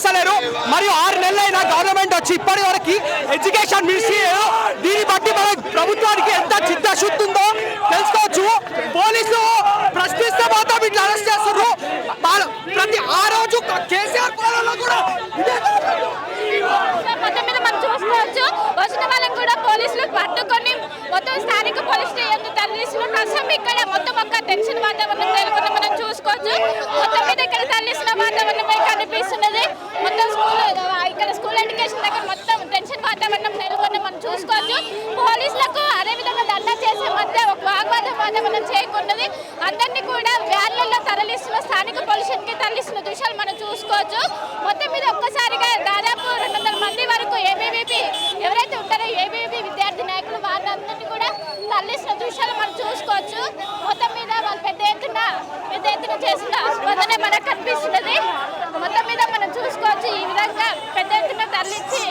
చేస్తలేరు. మరియు 6 నెలలైన గవర్నమెంట్ వచ్చి ఇప్పటి వరకు ఎడ్యుకేషన్ మినిస్ట్రీ దీన్ని బట్టి మన ప్రభుత్వానికి ఎంత చిత్తశుద్ధి ఉందో తెలుసుకోవచ్చు. పోలీసులు ప్రశ్నిస్తే మాత్రం వీటిని అరెస్ట్ చేస్తున్నారు. ప్రతి ఆ రోజు కేసీఆర్ పాలనలో కూడా మొత్తం మీద మనం చూసుకోవచ్చు. వచ్చిన వాళ్ళని కూడా పోలీసులు పట్టుకొని మొత్తం స్థానిక పోలీస్ స్టేషన్ తరలిస్తున్న ప్రస్తుతం ఇక్కడ మొత్తం ఒక టెన్షన్ వాతావరణం నెలకొని మనం చూసుకోవచ్చు. మొత్తం మీద ఇక్కడ తరలిస్తున్న వాతావరణం కనిపిస్తున్నది. మొత్తం ఇక్కడ స్కూల్ ఎడ్యుకేషన్ దగ్గర మొత్తం టెన్షన్ వాతావరణం నెలకొని మనం చూసుకోవచ్చు. పోలీసులకు అదేవిధంగా దండా చేసే మధ్య ఒక వాతావరణం చేయకున్నది. అందరినీ కూడా వ్యాన్లలో తరలిస్తున్న స్థానిక పోలీసులకి తరలిస్తున్న దృశ్యాలు మనం చూసుకోవచ్చు. మొత్తం మీద ఒక్కసారిగా దాదాపు 200 మంది వరకు ఏబీవీపీ ఎవరైతే ఉంటారో ఏబీవీపీ విద్యార్థి నాయకులు వారందరినీ కూడా తరలిస్తున్న దృశ్యాలు మనం చూసుకోవచ్చు. మొత్తం మీద వాళ్ళు పెద్ద ఎత్తున చేసిన స్పందన మనకు కనిపిస్తున్నది. మొత్తం మీద మనం చూసుకోవచ్చు. ఈ విధంగా పెద్ద ఎత్తున తరలించి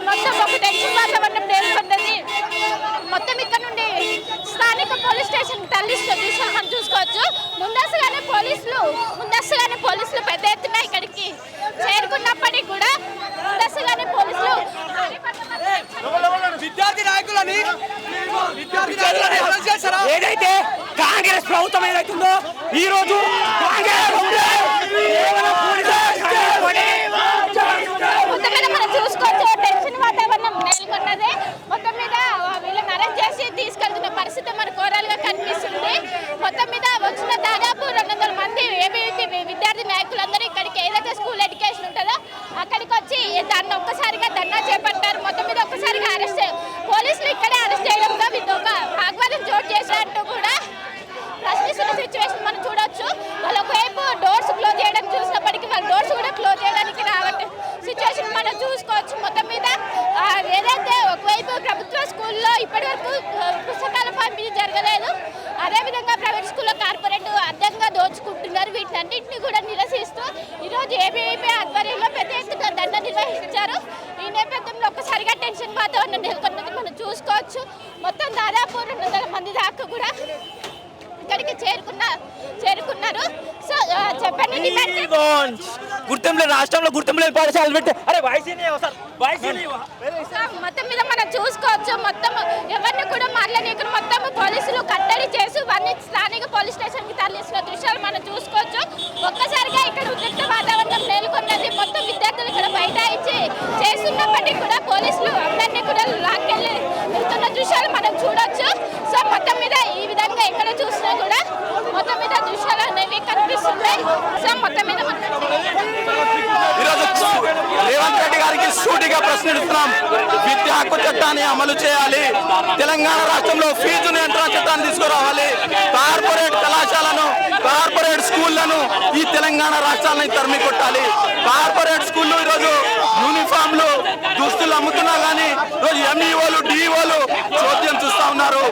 మొత్తం ఒక టెన్షన్ వాతావరణం నెలకొన్నది. మొత్తం ఇక్కడ నుండి స్థానిక పోలీస్ స్టేషన్ తరలిస్తున్న దృశ్యాలు మనం చూసుకోవచ్చు. ముందస్తుగానే పోలీసులు పెద్ద ఎత్తున ఇక్కడికి చేరుకున్నప్పటికీ కూడా ముందస్తుగానే పోలీసులు విద్యార్థి నాయకులని ఏదైతే కాంగ్రెస్ ప్రభుత్వం ఏదైతుందో ఈ రోజు మనం చూసుకోవచ్చు. టెన్షన్ వాతావరణం నెలకొన్నది. మొత్తం మీద వీళ్ళని అరెస్ట్ చేసి తీసుకెళ్తున్న పరిస్థితి మన కోరాలుగా కనిపిస్తుంది. మొత్తం మీద వచ్చిన దాదాపు 200 మంది ఏబీవీపీ విద్యార్థి నాయకులందరూ ఇక్కడికి ఏదైతే స్కూల్ ఎడ్యుకేషన్ ఉంటుందో అక్కడికి వచ్చి దాన్ని ఒక్కసారిగా ధర్నా చేపట్టారు. మొత్తం మీద ఒక్కసారిగా పోలీసులు ఇక్కడే అరెస్ట్ చేయడంతో వీళ్ళు ఒక వాగ్వాదం చోటు చేసినట్టు కూడా ప్రశ్నిస్తున్న సిచ్యువేషన్ మనం చూడొచ్చు. వాళ్ళు ఒకవైపు డోర్స్ క్లోజ్ చేయడం చూసినప్పటికీ వాళ్ళ డోర్స్ కూడా క్లోజ్ చేయడానికి రావట్లేదు సిచ్యువేషన్ మనం చూసుకోవచ్చు. మొత్తం మీద ఏదైతే ఒకవైపు ప్రభుత్వ స్కూల్లో ఇప్పటివరకు పుస్తకాల పంపిణీ జరగలేదు. అదేవిధంగా ప్రైవేట్ స్కూల్లో కార్పొరేట్ అర్థంగా దోచుకుంటున్నారు. వీటన్నింటినీ కూడా నిరసిస్తూ ఈరోజు ఏబీవీపీ ఆధ్వర్యంలో పెద్ద ఎత్తున దండ నిర్వహించారు. ఈ నేపథ్యంలో ఒక్కసారిగా టెన్షన్ వాతావరణం నెలకొన్నది మనం చూసుకోవచ్చు. మొత్తం దాదాపు 200 మంది దాకా కూడా ఇక్కడికి చేరుకున్నారు. సో చెప్పండి, గుర్తింపు రాష్ట్రంలో గుర్తింపు పాఠశాలలు పెట్టి మొత్తం మీద మనం చూసుకోవచ్చు. మొత్తం ఎవరిని కూడా మాట్లాడలేక మొత్తం పోలీసులు కట్టడి చేసి వారిని స్థానిక పోలీస్ స్టేషన్ కి తరలిస్తున్న దృశ్యాలు మనం చూసుకోవచ్చు. ఒక్కసారిగా ఇక్కడ ఉద్రిక్త వాతావరణం నెలకొన్నది. మొత్తం విద్యార్థులు ఇక్కడ బైఠాయించి చేస్తున్నప్పటికీ కూడా పోలీసులు అందరినీ కూడా లాక్కెళ్ళి వెళ్తున్న దృశ్యాలు మనం చూడొచ్చు. సో మొత్తం మీద ఈ విధంగా ఎక్కడ చూసినా కూడా మొత్తం మీద దృశ్యాలు అనేవి కనిపిస్తున్నాయి. సో మొత్తం మీద రేవంత్ రెడ్డి గారికి సూటిగా ప్రశ్నిస్తున్నాం. విద్యా హక్కు చట్టాన్ని అమలు చేయాలి. తెలంగాణ రాష్ట్రంలో ఫీజు నియంత్రణ చట్టాన్ని తీసుకురావాలి. కార్పొరేట్ కళాశాలను కార్పొరేట్ స్కూళ్లను ఈ తెలంగాణ రాష్ట్రాలని తరిమి కొట్టాలి. కార్పొరేట్ స్కూళ్ళు ఈరోజు యూనిఫామ్లు దుస్తులు అమ్ముతున్నా కానీ ఈరోజు ఎంఈఓలు డిఈఓలు చోద్యం చూస్తా ఉన్నారు.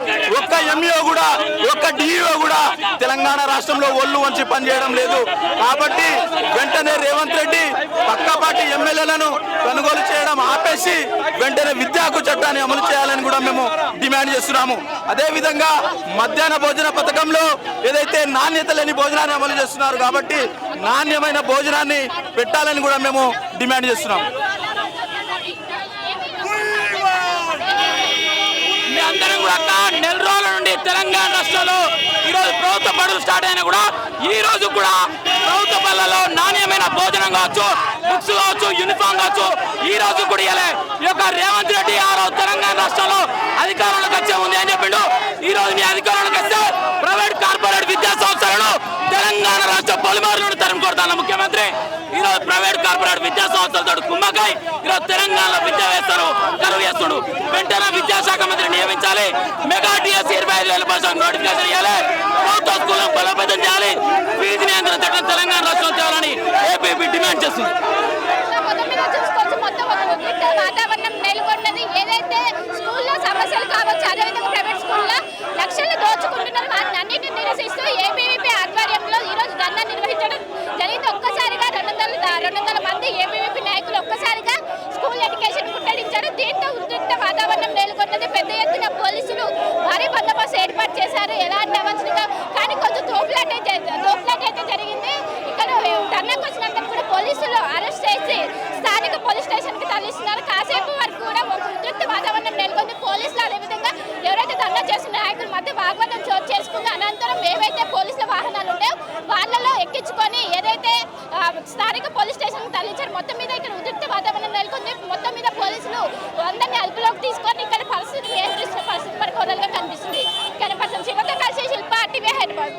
ఒక్క ఎంఈఓ కూడా ఒక్క డిఈఓ కూడా తెలంగాణ రాష్ట్రంలో ఒళ్ళు వంచి పనిచేయడం లేదు. కాబట్టి వెంటనే రేవంత్ రెడ్డి పక్కపాటి ఎమ్మెల్యేలను కొనుగోలు చేయడం ఆపేసి వెంటనే విద్యా హక్కు చట్టాన్ని అమలు చేయాలని కూడా మేము డిమాండ్ చేస్తున్నాము. అదేవిధంగా మధ్యాహ్న భోజన పథకంలో ఏదైతే నాణ్యత లేని భోజనాన్ని అమలు చేస్తున్నారు కాబట్టి నాణ్యమైన భోజనాన్ని పెట్టాలని కూడా మేము డిమాండ్ చేస్తున్నాము. మీ అందరం కూడా నెల రోజుల నుండి తెలంగాణ రాష్ట్రంలో ఈరోజు ప్రభుత్వ బడులు స్టార్ట్ అయినా కూడా ఈ రోజు కూడా ప్రభుత్వ బడులలో నాణ్యమైన భోజనం కావచ్చు, బుక్స్ కావచ్చు, యూనిఫామ్ కావచ్చు ఈ రోజు కూడా ఈ యొక్క రేవంత్ రెడ్డి తెలంగాణ రాష్ట్రంలో అధికారంలోకి వచ్చే ఉంది అని చెప్పిండు. ఈ రోజు మీ అధికారంలోకి వస్తే ప్రైవేట్ కార్పొరేట్ విద్యా సంస్థలను తెలంగాణ రాష్ట్ర పొలిమారులను తరిమి కొడతాను ముఖ్యమంత్రి. ఈరోజు ప్రైవేట్ కార్పొరేట్ విద్యా సంస్థలతో కుమ్మకాయ ఈరోజు తెలంగాణలో విద్యా వేస్తారు కరువు చేస్తుడు. వెంటనే విద్యాశాఖ మంత్రి నియమించాలి. మెగా డిఎస్ 25,000 నోటిఫికేషన్ ఇవ్వాలి. ప్రభుత్వ స్కూళ్లను బలోపేతం చేయాలి. ఫీజు నియంత్రణ చట్టం తెలంగాణ రాష్ట్రంలో తేవాలని ఏపీపీ డిమాండ్ చేస్తుంది. వాతావరణం నెలకొన్నది. ఏదైతే స్కూల్లో సమస్యలు కావచ్చు, అదేవిధంగా ప్రైవేట్ స్కూల్లో లక్షలు దోచుకుంటున్నారు. వాటిని అన్నింటినీ నిరసిస్తూ ఏబీవీపీ ఆధ్వర్యంలో ఈరోజు ధర్నా నిర్వహించడం జరిగింది. ఒక్కసారిగా 200 మంది ఏబీవీపీ నాయకులు ఒక్కసారిగా స్కూల్ ఎడ్యుకేషన్ ముట్టడించారు. దీంతో ఉద్రిక్త వాతావరణం నెలకొన్నది. పెద్ద ఎత్తున పోలీసులు భారీ బందోబస్తు ఏర్పాటు చేశారు. ఎలాంటి అవంచనగా కానీ కొంచెం తోపులాట అయితే జరిగింది. ఇక్కడ ధర్నాకు వచ్చినందుకు కూడా పోలీసులు మధ్య వాగ్వాదం చోటు చేసుకుంది. అనంతరం ఏవైతే పోలీసుల వాహనాలు ఉంటాయో వాళ్ళలో ఎక్కించుకొని ఏదైతే స్థానిక పోలీస్ స్టేషన్ తరలించారు. మొత్తం మీద ఇక్కడ ఉద్రిక్త వాతావరణం నెలకొంది. మొత్తం మీద పోలీసులు అందరినీ అదుపులోకి తీసుకొని ఇక్కడ పరిస్థితి నియంత్రిస్తున్న పరిస్థితి మనకు ఓరల్గా కనిపిస్తుంది. కనపడుతుంది. శివతో కలిసి శిల్ప టీవీ హైదరాబాద్.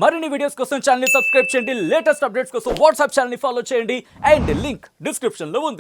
మరిన్ని వీడియోస్ కోసం ఛానల్ ని సబ్స్క్రైబ్ చేయండి. లేటెస్ట్ అప్డేట్స్ కోసం వాట్సాప్ ఛానల్ ని ఫాలో చేయండి. అండ్ లింక్ డిస్క్రిప్షన్ లో ఉంది.